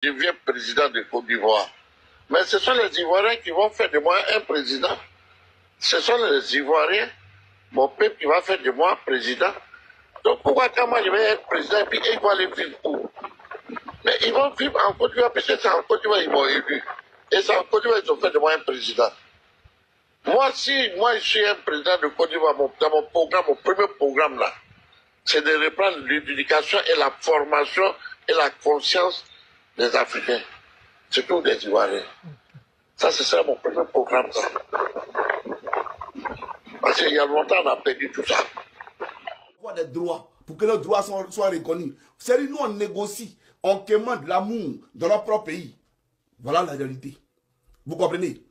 deviens président de Côte d'Ivoire. Mais ce sont les Ivoiriens qui vont faire de moi un président. Ce sont les Ivoiriens, mon peuple, qui va faire de moi président. Donc pourquoi quand moi je vais être président et puis ils vont aller vivre où? Mais ils vont vivre en Côte d'Ivoire parce que c'est en Côte d'Ivoire ils m'ont élu. Et c'est en Côte d'Ivoire ils ont fait de moi un président. Moi, si moi je suis un président de Côte d'Ivoire, dans mon programme, mon premier programme là, c'est de reprendre l'éducation et la formation et la conscience des Africains, surtout des Ivoiriens. Ça, ce sera mon premier programme. Ça. Parce qu'il y a longtemps, on a perdu tout ça. Avoir des droits, pour que les droits soient reconnus. C'est-à-dire, nous, on négocie, on commande l'amour dans notre propre pays. Voilà la réalité. Vous comprenez?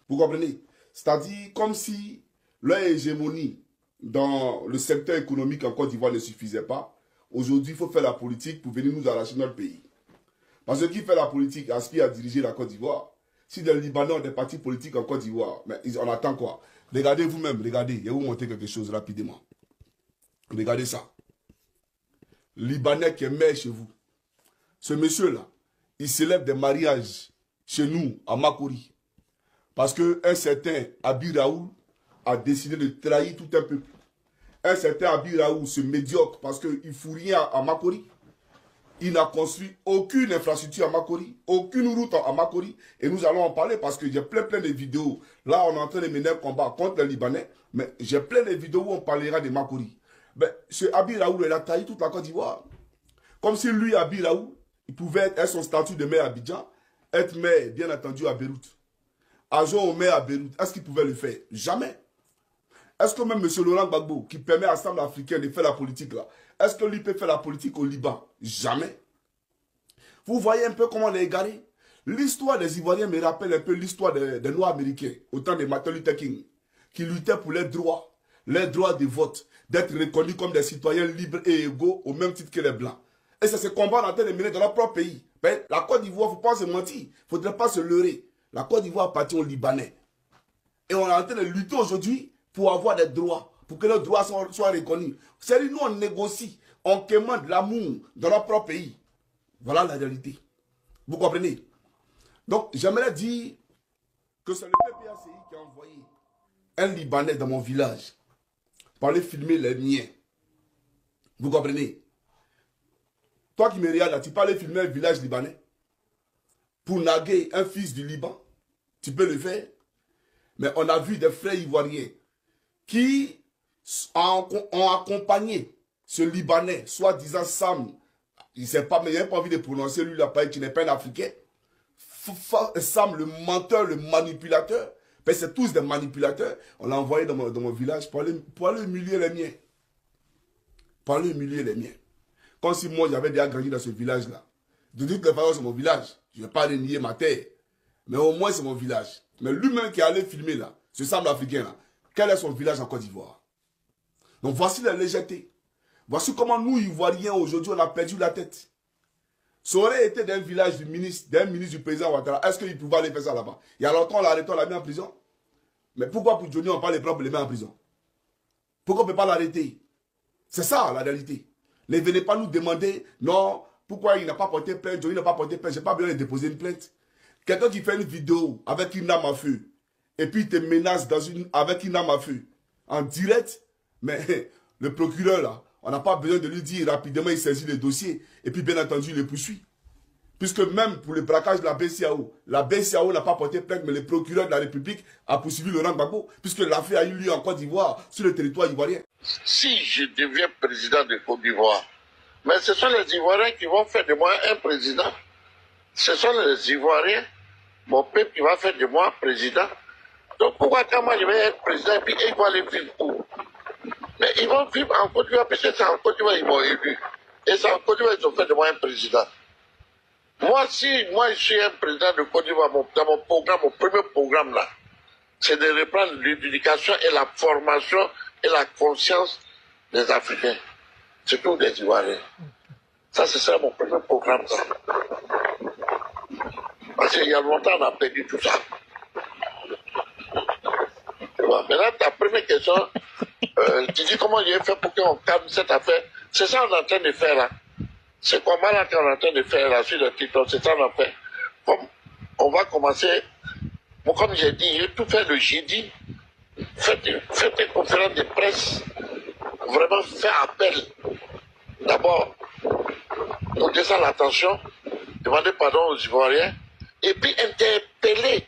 Vous comprenez? C'est-à-dire, comme si leur hégémonie dans le secteur économique en Côte d'Ivoire ne suffisait pas. Aujourd'hui, il faut faire la politique pour venir nous arracher notre pays. Parce que qui fait la politique aspire à diriger la Côte d'Ivoire. Si des Libanais ont des partis politiques en Côte d'Ivoire, mais on attend quoi? Regardez vous-même, regardez, je vais vous montrer quelque chose rapidement. Regardez ça. Libanais qui est maire chez vous. Ce monsieur-là, il célèbre des mariages chez nous, à Makori. Parce qu'un certain Abi Raoul a décidé de trahir tout un peuple. Un certain Abi Raoul se médiocre parce qu'il ne fout rien à Makori. Il n'a construit aucune infrastructure à Makori, aucune route à Makori. Et nous allons en parler parce que j'ai plein de vidéos. Là, on est en train de mener un combat contre les Libanais. Mais j'ai plein de vidéos où on parlera de Makori. Ben, ce Abi Raoul, il a trahi toute la Côte d'Ivoire. Comme si lui, Abi Raoul, il pouvait être son statut de maire à Abidjan, être maire, bien entendu, à Beyrouth. Agent au maire à Beyrouth, est-ce qu'il pouvait le faire? Jamais. Est-ce que même M. Laurent Gbagbo, qui permet à l'Assemblée africaine de faire la politique là, est-ce que lui peut faire la politique au Liban? Jamais. Vous voyez un peu comment on est égaré. L'histoire des Ivoiriens me rappelle un peu l'histoire des Noirs américains, au temps de Martin Luther King, qui luttaient pour les droits de vote, d'être reconnus comme des citoyens libres et égaux au même titre que les Blancs. Et c'est ce combat qu'on est en train de mener dans notre propre pays. Ben, la Côte d'Ivoire, il ne faut pas se mentir, il ne faudrait pas se leurrer. La Côte d'Ivoire appartient aux Libanais. Et on est en train de lutter aujourd'hui pour avoir des droits, pour que les droits soient reconnus. C'est-à-dire, nous, on négocie, on commande l'amour dans notre propre pays. Voilà la réalité. Vous comprenez? Donc, j'aimerais dire que c'est le PPACI qui a envoyé un Libanais dans mon village pour aller filmer les miens. Vous comprenez? Toi qui me regardes là, tu peux aller filmer un village libanais pour narguer un fils du Liban. Tu peux le faire. Mais on a vu des frères ivoiriens qui ont accompagné ce Libanais, soi-disant Sam. Il ne sait pas, mais il n'a pas envie de prononcer, lui, là, qui n'est pas un Africain. Sam, le menteur, le manipulateur. Ben, c'est tous des manipulateurs. On l'a envoyé dans mon village pour aller humilier les miens. Pour aller humilier les miens. Comme si moi, j'avais déjà grandi dans ce village-là. De toute façon, c'est mon village. Je ne vais pas renier ma terre. Mais au moins, c'est mon village. Mais lui-même qui est allé filmer là, ce Sam africain-là, quel est son village en Côte d'Ivoire? Donc, voici la légèreté. Voici comment nous, Ivoiriens, aujourd'hui, on a perdu la tête. Ça aurait été d'un village du ministre du président Ouattara. Est-ce qu'il pouvait aller faire ça là-bas? Il y a longtemps, on l'a arrêté, on l'a mis en prison. Mais pourquoi pour Johnny, on ne peut pas les prendre pour les mettre en prison? Pourquoi on ne peut pas l'arrêter? C'est ça, la réalité. Ne venez pas nous demander, non, pourquoi il n'a pas porté plainte, Johnny n'a pas porté plainte, je n'ai pas besoin de déposer une plainte. Quelqu'un qui fait une vidéo avec une arme à feu, et puis il te menace avec une arme à feu, en direct, mais le procureur là, on n'a pas besoin de lui dire rapidement, il saisit le dossier, et puis bien entendu, il le poursuit. Puisque même pour le braquage de la BCAO n'a pas porté plainte, mais le procureur de la République a poursuivi Laurent Gbagbo, puisque l'affaire a eu lieu en Côte d'Ivoire, sur le territoire ivoirien. Si je deviens président de Côte d'Ivoire, mais ce sont les Ivoiriens qui vont faire de moi un président. Ce sont les Ivoiriens, mon peuple, qui va faire de moi président. Donc pourquoi quand moi je vais être président, et puis ils vont aller vivre où? Mais ils vont vivre en Côte d'Ivoire, parce que c'est en Côte d'Ivoire ils m'ont élu. Et c'est en Côte d'Ivoire ils ont fait de moi un président. Moi, si moi je suis un président de Côte d'Ivoire, dans mon programme, mon premier programme là, c'est de reprendre l'éducation et la formation et la conscience des Africains, surtout des Ivoiriens. Ça, ce sera mon premier programme. Ça. Parce qu'il y a longtemps, on a perdu tout ça. Maintenant, ta première question, tu dis comment j'ai fait pour qu'on calme cette affaire. C'est ça qu'on est en train de faire là. Ce combat-là qu'on est en train de faire, la suite de TikTok, c'est ça qu'on fait. Comme on va commencer, bon, comme j'ai dit, j'ai tout fait le jeudi. Faites une conférence de presse. Vraiment faire appel. D'abord, pour descendre l'attention, demander pardon aux Ivoiriens, et puis interpeller.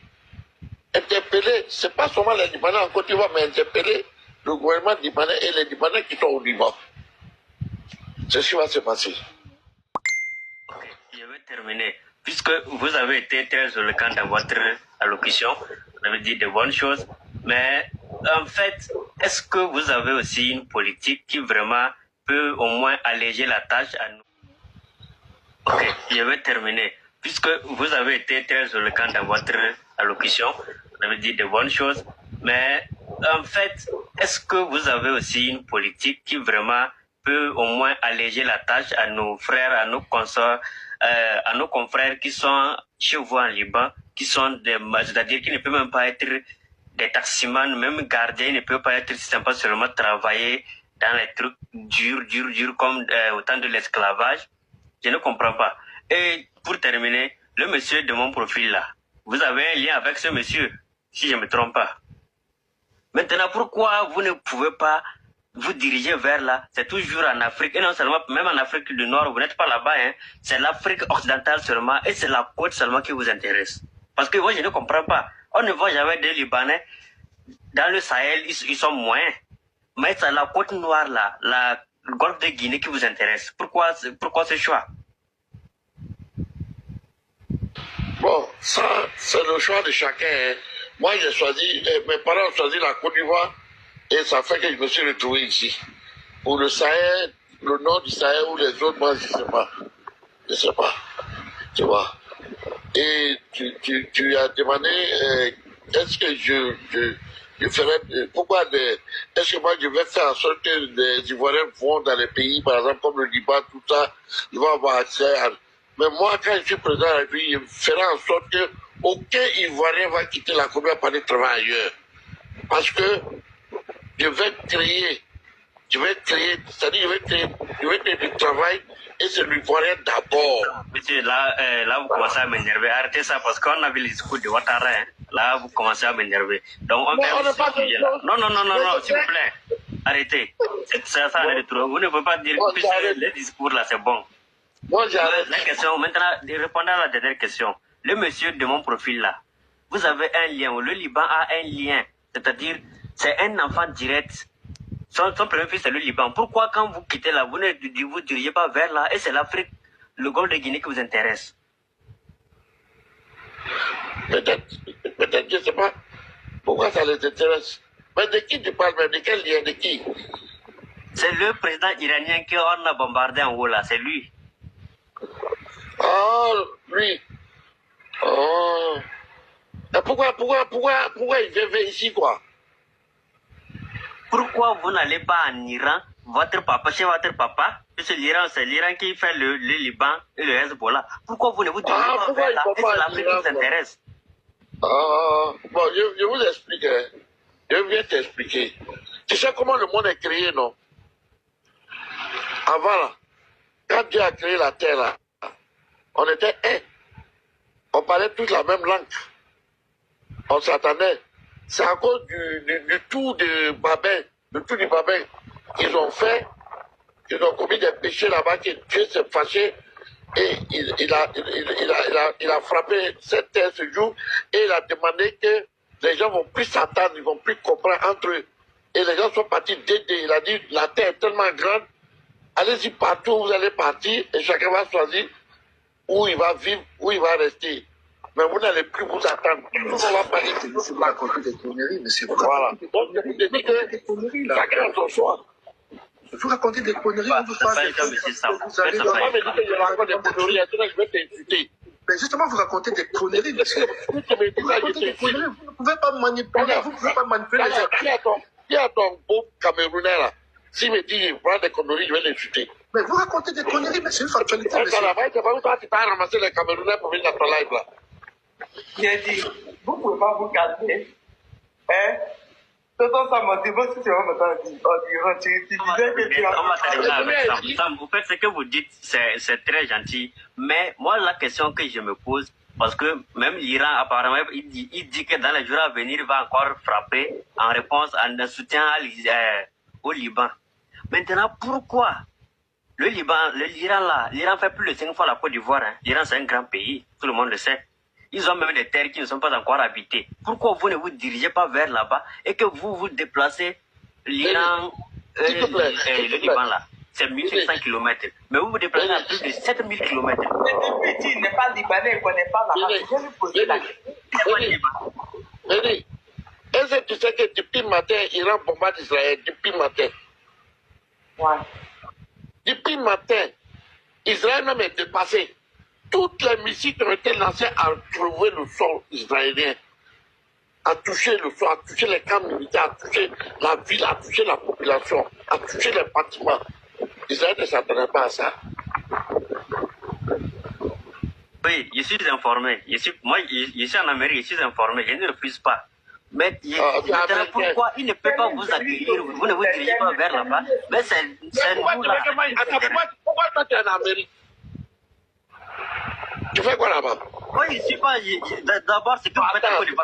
Interpeller, c'est pas seulement les Libanais en Côte d'Ivoire, mais interpeller le gouvernement libanais et les Libanais qui sont au Liban. C'est ce qui va se passer. Je vais terminer. Puisque vous avez été très éloquent dans votre allocution, vous avez dit de bonnes choses, mais en fait, est-ce que vous avez aussi une politique qui vraiment peut au moins alléger la tâche à nous? Ok, je vais terminer. Puisque vous avez été très éloquent dans votre allocution, vous avez dit de bonnes choses, mais en fait, est-ce que vous avez aussi une politique qui vraiment peut au moins alléger la tâche à nos frères, à nos consorts, à nos confrères qui sont chez vous en Liban, qui sont des, c'est-à-dire qui ne peuvent même pas être des taximans, même gardiens, ils ne peuvent pas être simplement seulement travailler dans les trucs durs comme au temps de l'esclavage. Je ne comprends pas. Et pour terminer, le monsieur de mon profil là, vous avez un lien avec ce monsieur, si je ne me trompe pas. Maintenant, pourquoi vous ne pouvez pas vous diriger vers là? C'est toujours en Afrique, et non seulement, même en Afrique du Nord, vous n'êtes pas là-bas, hein. C'est l'Afrique occidentale seulement, et c'est la côte seulement qui vous intéresse. Parce que moi, je ne comprends pas. On ne voit jamais des Libanais. Dans le Sahel, ils sont moins. Mais c'est la côte noire là, le golfe de Guinée qui vous intéresse. Pourquoi ce choix? Bon, ça, c'est le choix de chacun. Hein. Moi, j'ai choisi, mes parents ont choisi la Côte d'Ivoire et ça fait que je me suis retrouvé ici. Pour le Sahel, le nord du Sahel ou les autres, moi, je ne sais pas. Je ne sais pas. Tu vois. Et tu as demandé, est-ce que je ferais, pourquoi est-ce que moi je vais faire en sorte que les Ivoiriens vont dans les pays, par exemple, comme le Liban, tout ça, ils vont avoir accès à... Mais moi, quand je suis président de la République, je ferai en sorte que aucun Ivoirien va quitter la Côte d'Ivoire pour aller travailler ailleurs. Parce que je vais créer, c'est-à-dire je vais créer du travail et c'est l'Ivoirien d'abord. Monsieur, là, vous commencez à m'énerver. Arrêtez ça parce qu'on a vu le discours de Ouattara. Hein. Là, vous commencez à m'énerver. Donc, on n'est pas non, s'il vous plaît. Arrêtez. Ça arrête de trop. Vous ne pouvez pas dire que le discours là, c'est bon. Moi, j'arrête. La question, maintenant, répondant à la dernière question. Le monsieur de mon profil là, vous avez un lien, le Liban a un lien. C'est-à-dire, c'est un enfant direct. Son premier fils, c'est le Liban. Pourquoi, quand vous quittez là, vous ne vous diriez pas vers là, et c'est l'Afrique, le golfe de Guinée qui vous intéresse? Peut-être, je ne sais pas pourquoi ça les intéresse. Mais de qui tu parles, mais de quel lien, de qui? C'est le président iranien qu'on a bombardé en haut là, c'est lui. Oh, lui. Oh. Et pourquoi il vient ici, quoi? Pourquoi vous n'allez pas en Iran, chez votre papa? C'est l'Iran qui fait le Liban et le Hezbollah. Pourquoi vous ne vous dirigez pas vers là? Et c'est l'Afrique qui vous intéresse. Bon, je vous explique. Hein. Je viens t'expliquer. Tu sais comment le monde est créé, non? Avant, là, quand Dieu a créé la terre, là, on était un. On parlait tous la même langue. On s'attendait. C'est à cause du tout de Babel, qu'ils ont fait, qu'ils ont commis des péchés là-bas, que Dieu s'est fâché et il a frappé cette terre ce jour et il a demandé que les gens vont plus s'attendre, ils vont plus comprendre entre eux. Et les gens sont partis d'aider. Il a dit, la terre est tellement grande, allez-y partout où vous allez partir et chacun va choisir où il va vivre, où il va rester. Mais vous n'allez plus vous attendre. On va parler de vous raconter des conneries, monsieur. Voilà. Donc, je vous dis que chacun a son choix. Vous racontez des conneries, vous parlez de vous allez pas me dire que je raconte des conneries, je vais t'insulter. Mais justement, vous racontez des conneries, monsieur. Vous ne pouvez pas manipuler, vous ne pouvez pas manipuler les gens. Qui a ton beau Camerounais là? S'il me dit qu'il prend des conneries, je vais l'insulter. Mais vous racontez des conneries, mais c'est une factualité, monsieur. C'est pas où toi, tu t'as ramassé les Camerounais pour venir dans ton live là. J'ai dit, vous ne pouvez pas vous calmer. Hein? Tonton Sam, dis-moi si tu vas me dire. Tu disais que tu as... On va terminer avec Sam. Sam, vous faites ce que vous dites, c'est très gentil. Mais moi, la question que je me pose, parce que même l'Iran, apparemment, il dit que dans les jours à venir, il va encore frapper en réponse, en soutien au Liban. Maintenant, pourquoi l'Iran là, l'Iran fait plus de 5 fois la Côte d'Ivoire. Hein. L'Iran, c'est un grand pays, tout le monde le sait. Ils ont même des terres qui ne sont pas encore habitées. Pourquoi vous ne vous dirigez pas vers là-bas et que vous vous déplacez l'Iran, le Liban là? C'est 1500 km. Mais vous vous déplacez à plus de 7000 km. Mais depuis, tu n'es pas libanais, il ne connaît pas la race. Je lui poser la question. Est-ce que tu sais que depuis matin, Iran bombarde Israël? Depuis matin. Ouais. Depuis matin, Israël même est dépassé. Toutes les missiles qui ont été lancées à trouver le sol israélien, à toucher le sol, à toucher les camps militaires, à toucher la ville, à toucher la population, à toucher les bâtiments. Israël ne s'attendait pas à ça. Oui, je suis informé. Je suis en Amérique, je suis informé. Je ne refuse pas. Mais maintenant, pourquoi il ne peut pas vous accueillir? Vous ne vous dirigez pas vers là-bas. Mais c'est nous là. Pourquoi toi tu es en Amérique? Tu fais quoi là-bas? Oui, je ne suis pas. D'abord, c'est que vous faites quoi? Je ne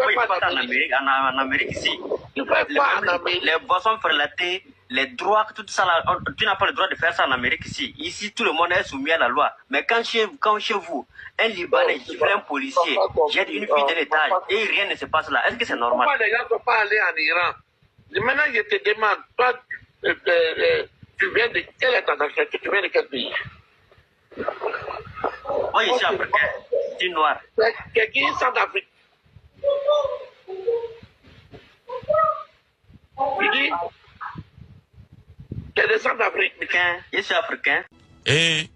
suis pas en Amérique ici. Tu fais quoi en Amérique? Les boissons frelatées, les droits, tout ça là, tu n'as pas le droit de faire ça en Amérique ici. Ici, tout le monde est soumis à la loi. Mais quand chez vous, un Libanais gifle un policier, jette une fille de l'étage et rien ne se passe là, est-ce que c'est normal? Pourquoi les gens ne sont pas allés en Iran? Maintenant, je te demande, toi, tu viens de quelle est ta nationalité? Tu viens de quel pays? Moi, je suis africain, je suis noir. C'est qui Centrafrique? Tu dis? Tu es de Centrafrique. Je suis africain. Et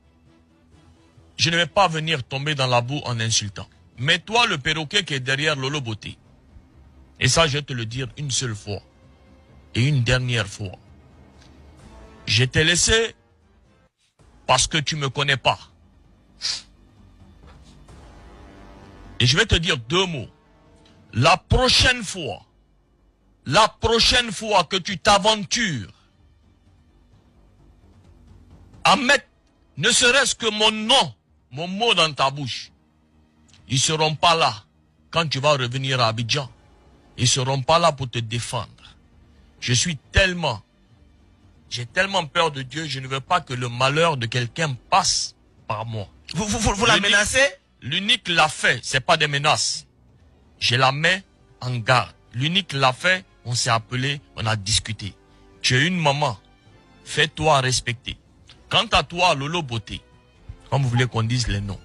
je ne vais pas venir tomber dans la boue en insultant. Mais toi, le perroquet qui est derrière Lolo Beauté, et ça, je vais te le dire une seule fois, et une dernière fois. Je t'ai laissé parce que tu ne me connais pas. Et je vais te dire 2 mots. La prochaine fois que tu t'aventures à mettre ne serait-ce que mon nom, mon mot dans ta bouche, ils ne seront pas là quand tu vas revenir à Abidjan. Ils ne seront pas là pour te défendre. J'ai tellement peur de Dieu, je ne veux pas que le malheur de quelqu'un passe par moi. Vous la menacez? L'unique l'a fait, c'est pas des menaces. Je la mets en garde. L'unique l'a fait, on s'est appelé, on a discuté. Tu es une maman, fais-toi respecter. Quant à toi, Lolo Beauté, comme vous voulez qu'on dise les noms.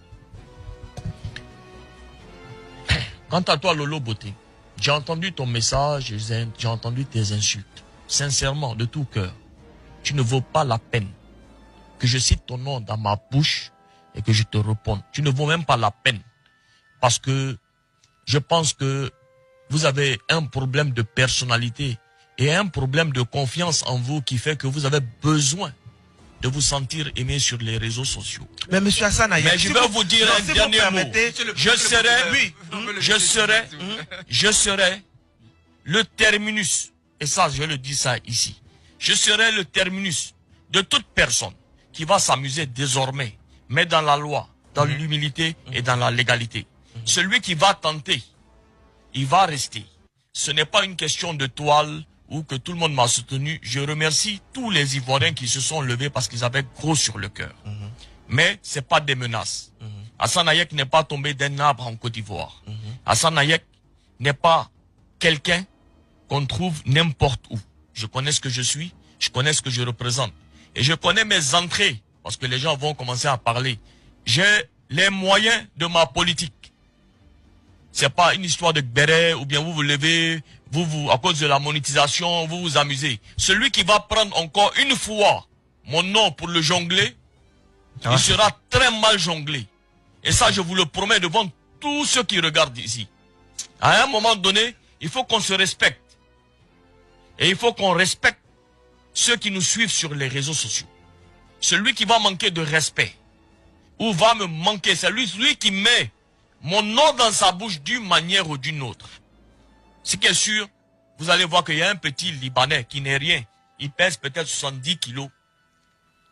Quant à toi, Lolo Beauté, j'ai entendu ton message, j'ai entendu tes insultes. Sincèrement, de tout cœur, tu ne vaux pas la peine que je cite ton nom dans ma bouche et que je te réponde. Tu ne vaux même pas la peine. Parce que je pense que vous avez un problème de personnalité et un problème de confiance en vous qui fait que vous avez besoin de vous sentir aimé sur les réseaux sociaux. Mais monsieur Hassan Ayek, mais je vais vous dire un dernier mot. Je serai le terminus, et ça je le dis ça ici, je serai le terminus de toute personne qui va s'amuser désormais, mais dans la loi, dans l'humilité et dans la légalité. Celui qui va tenter, il va rester. Ce n'est pas une question de toile ou que tout le monde m'a soutenu. Je remercie tous les Ivoiriens qui se sont levés parce qu'ils avaient gros sur le cœur. Mais ce n'est pas des menaces. Hassan Ayek n'est pas tombé d'un arbre en Côte d'Ivoire. Hassan Ayek n'est pas quelqu'un qu'on trouve n'importe où. Je connais ce que je suis, je connais ce que je représente. Et je connais mes entrées, parce que les gens vont commencer à parler. J'ai les moyens de ma politique. C'est pas une histoire de béret, ou bien vous vous levez, vous, à cause de la monétisation, vous vous amusez. Celui qui va prendre encore une fois mon nom pour le jongler, il sera très mal jonglé. Et ça, je vous le promets devant tous ceux qui regardent ici. À un moment donné, il faut qu'on se respecte. Et il faut qu'on respecte ceux qui nous suivent sur les réseaux sociaux. Celui qui va manquer de respect, ou va me manquer, c'est lui qui met mon nom dans sa bouche d'une manière ou d'une autre. Ce qui est sûr, vous allez voir qu'il y a un petit Libanais qui n'est rien. Il pèse peut-être 70 kilos.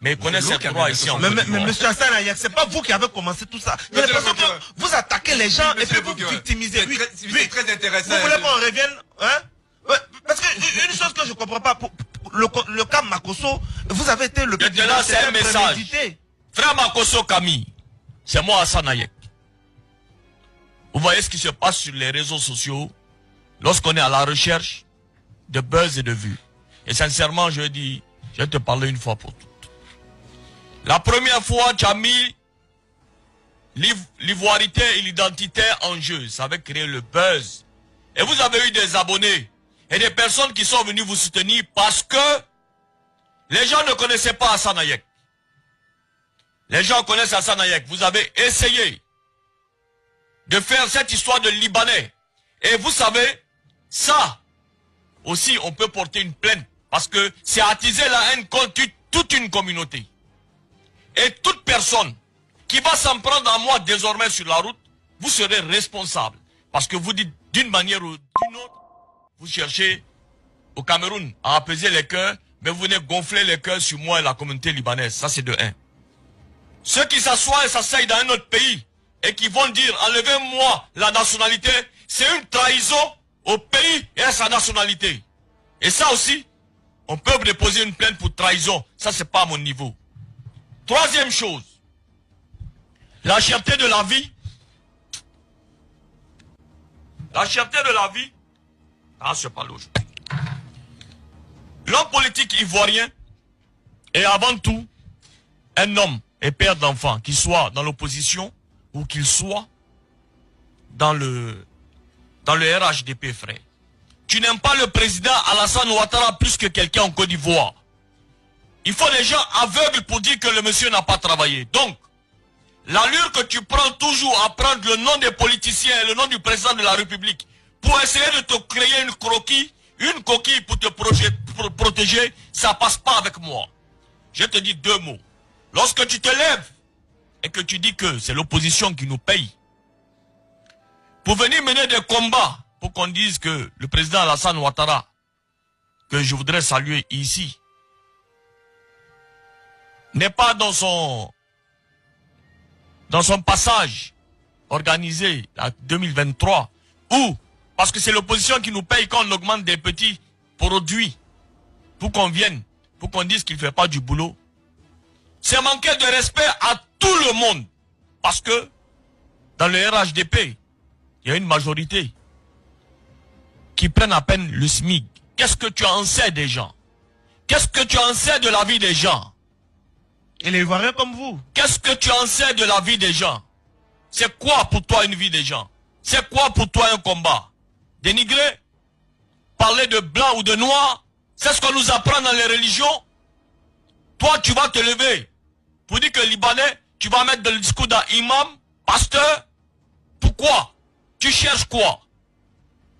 Mais il connaît ses droits ici en Côte d'Ivoire. Mais monsieur Hassan Ayek, c'est pas vous qui avez commencé tout ça. J'ai l'impression que vous attaquez les gens et puis vous victimisez. C'est très intéressant. Vous voulez qu'on revienne, hein? Parce que une chose que je ne comprends pas, pour le cas Makosso, vous avez été le président. Là, c'est un message. Frère Makosso Camille, c'est moi Hassan Ayek. Vous voyez ce qui se passe sur les réseaux sociaux lorsqu'on est à la recherche de buzz et de vues. Et sincèrement, je dis, je vais te parler une fois pour toutes. La première fois, tu as mis l'ivoirité et l'identité en jeu. Ça avait créé le buzz. Et vous avez eu des abonnés et des personnes qui sont venues vous soutenir parce que les gens ne connaissaient pas Hassan Ayek. Les gens connaissent Hassan Ayek. Vous avez essayé de faire cette histoire de Libanais. Et vous savez, ça aussi, on peut porter une plainte parce que c'est attiser la haine contre toute une communauté. Et toute personne qui va s'en prendre à moi désormais sur la route, vous serez responsable. Parce que vous dites d'une manière ou d'une autre, vous cherchez au Cameroun à apaiser les cœurs, mais vous venez gonfler les cœurs sur moi et la communauté libanaise. Ça, c'est de 1. Ceux qui s'assoient et s'asseyent dans un autre pays et qui vont dire enlevez-moi la nationalité, c'est une trahison au pays et à sa nationalité. Et ça aussi, on peut déposer une plainte pour trahison. Ça, c'est pas à mon niveau. Troisième chose, la cherté de la vie. La cherté de la vie, c'est pas l'autre. L'homme politique ivoirien est avant tout un homme et père d'enfants, qu'il soit dans l'opposition ou qu'il soit dans le RHDP, frère. Tu n'aimes pas le président Alassane Ouattara plus que quelqu'un en Côte d'Ivoire. Il faut des gens aveugles pour dire que le monsieur n'a pas travaillé. Donc, l'allure que tu prends toujours à prendre le nom des politiciens et le nom du président de la République pour essayer de te créer une coquille pour te protéger, ça passe pas avec moi. Je te dis 2 mots. Lorsque tu te lèves et que tu dis que c'est l'opposition qui nous paye, pour venir mener des combats, pour qu'on dise que le président Alassane Ouattara, que je voudrais saluer ici, n'est pas dans son passage organisé en 2023, ou parce que c'est l'opposition qui nous paye quand on augmente des petits produits pour qu'on vienne, pour qu'on dise qu'il ne fait pas du boulot. C'est manquer de respect à tout le monde. Parce que dans le RHDP, il y a une majorité qui prennent à peine le SMIC. Qu'est-ce que tu en sais des gens? Qu'est-ce que tu en sais de la vie des gens? Et les Ivoiriens comme vous. Qu'est-ce que tu en sais de la vie des gens? C'est quoi pour toi une vie des gens? C'est quoi pour toi un combat? Dénigrer? Parler de blanc ou de noir? C'est ce qu'on nous apprend dans les religions? Toi, tu vas te lever pour dire que Libanais, tu vas mettre dans le discours d'un imam, pasteur? Pourquoi? Tu cherches quoi?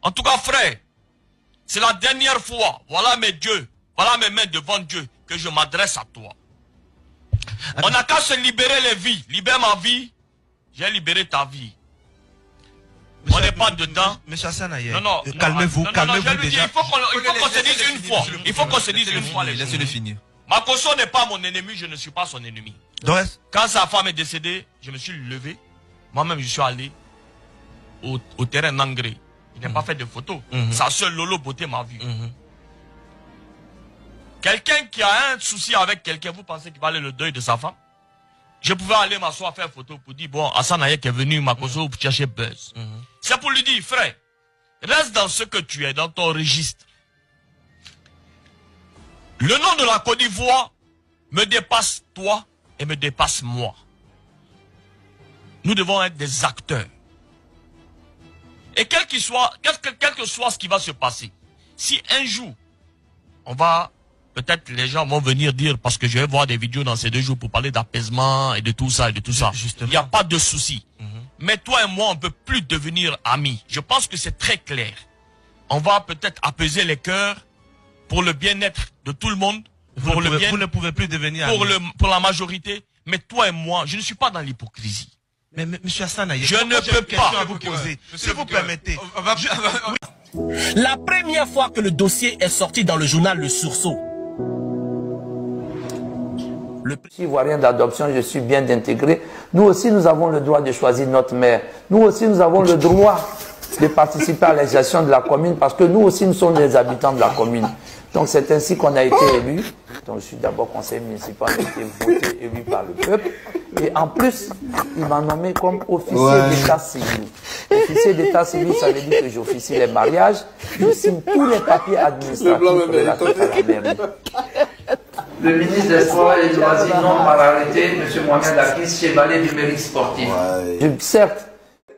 En tout cas, frère, c'est la dernière fois, voilà mes dieux, voilà mes mains devant Dieu, que je m'adresse à toi. On n'a qu'à se libérer les vies. Libère ma vie, j'ai libéré ta vie. On n'est pas dedans. Monsieur Hassan Ayek, non, calmez-vous, calmez-vous déjà. Il faut qu'on se dise une fois. Il faut qu'on se dise une fois. Laissez-le finir. Makosso n'est pas mon ennemi, je ne suis pas son ennemi. Quand sa femme est décédée, je me suis levé. Moi-même, je suis allé au terrain Nangré. Il n'a pas fait de photos. Sa seule Lolo Beauté m'a vu. Quelqu'un qui a un souci avec quelqu'un, vous pensez qu'il va aller le deuil de sa femme? Je pouvais aller m'asseoir faire photo pour dire, bon, Hassan Ayek est venu, Makosso, pour chercher buzz. C'est pour lui dire, frère, reste dans ce que tu es, dans ton registre. Le nom de la Côte d'Ivoire me dépasse toi et me dépasse moi. Nous devons être des acteurs. Et quel que soit ce qui va se passer, si un jour, peut-être les gens vont venir dire, parce que je vais voir des vidéos dans ces 2 jours pour parler d'apaisement et de tout ça, il n'y a pas de souci. Mais toi et moi, on ne peut plus devenir amis. Je pense que c'est très clair. On va peut-être apaiser les cœurs pour le bien-être de tout le monde. Vous ne pouvez plus devenir amis. Pour la majorité. Mais toi et moi, je ne suis pas dans l'hypocrisie. Mais monsieur Hassan Ayek, je ne peux pas à vous poser. Si vous permettez. La première fois que le dossier est sorti dans le journal Le Sursaut, Je suis ivoirien d'adoption, je suis bien intégré. Nous aussi, nous avons le droit de choisir notre maire. Nous aussi, nous avons le droit de participer à la gestion de la commune parce que nous aussi, nous sommes les habitants de la commune. Donc, c'est ainsi qu'on a été élus. Donc, je suis d'abord conseiller municipal, j'ai été voté, élu par le peuple. Et en plus, il m'a nommé comme officier d'état civil. Officier d'état civil, ça veut dire que j'officie les mariages, je signe tous les papiers administratifs relatifs à la mairie. Le ministre des Sports et du loisirs non par arrêté, M. Mohamed Akis, chevalier du mérite sportif. Certes.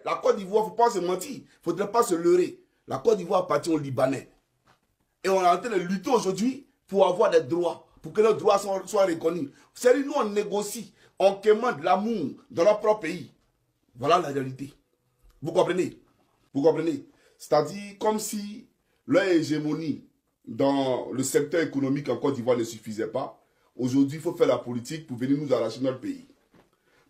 La Côte d'Ivoire, il ne faut pas se mentir, il ne faudrait pas se leurrer. La Côte d'Ivoire appartient aux Libanais. Et on est en train de lutter aujourd'hui pour avoir des droits, pour que nos droits soient reconnus. C'est-à-dire, nous, on négocie, on commande l'amour dans notre propre pays. Voilà la réalité. Vous comprenez? Vous comprenez? C'est-à-dire, comme si leur hégémonie dans le secteur économique en Côte d'Ivoire ne suffisait pas. Aujourd'hui, il faut faire la politique pour venir nous arracher notre pays.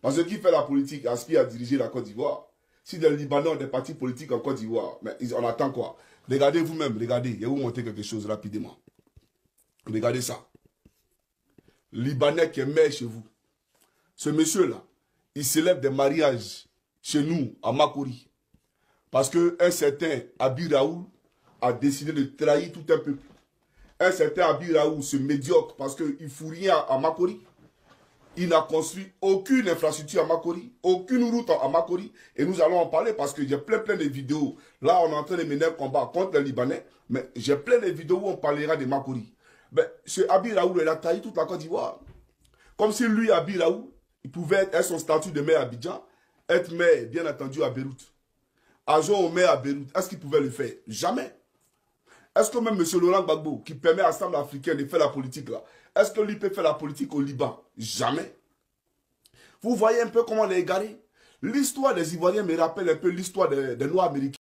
Parce que qui fait la politique aspire à diriger la Côte d'Ivoire. Si des Libanais ont des partis politiques en Côte d'Ivoire, mais on attend quoi? Regardez vous-même, regardez, je vais vous montrer quelque chose rapidement. Regardez ça. Libanais qui est maire chez vous. Ce monsieur-là, il célèbre des mariages chez nous, à Makori. Parce qu'un certain Abi Raoul a décidé de trahir tout un peuple. Un certain Abi Raoul se médiocre parce qu'il ne fout rien à Makori. Il n'a construit aucune infrastructure à Makori, aucune route à Makori. Et nous allons en parler parce que j'ai plein de vidéos. Là, on est en train de mener un combat contre les Libanais. Mais j'ai plein de vidéos où on parlera de Makori. Ben, ce Abi Raoul, il a trahi toute la Côte d'Ivoire. Comme si lui, Abi Raoul, il pouvait être son statut de maire à Abidjan, être maire, bien entendu, à Beyrouth. Adjoint au maire à Beyrouth, est-ce qu'il pouvait le faire? Jamais. Est-ce que même M. Laurent Gbagbo, qui permet à l'Assemblée africaine de faire la politique là, est-ce que lui peut faire la politique au Liban? Jamais. Vous voyez un peu comment on est égaré. L'histoire des Ivoiriens me rappelle un peu l'histoire des Noirs américains.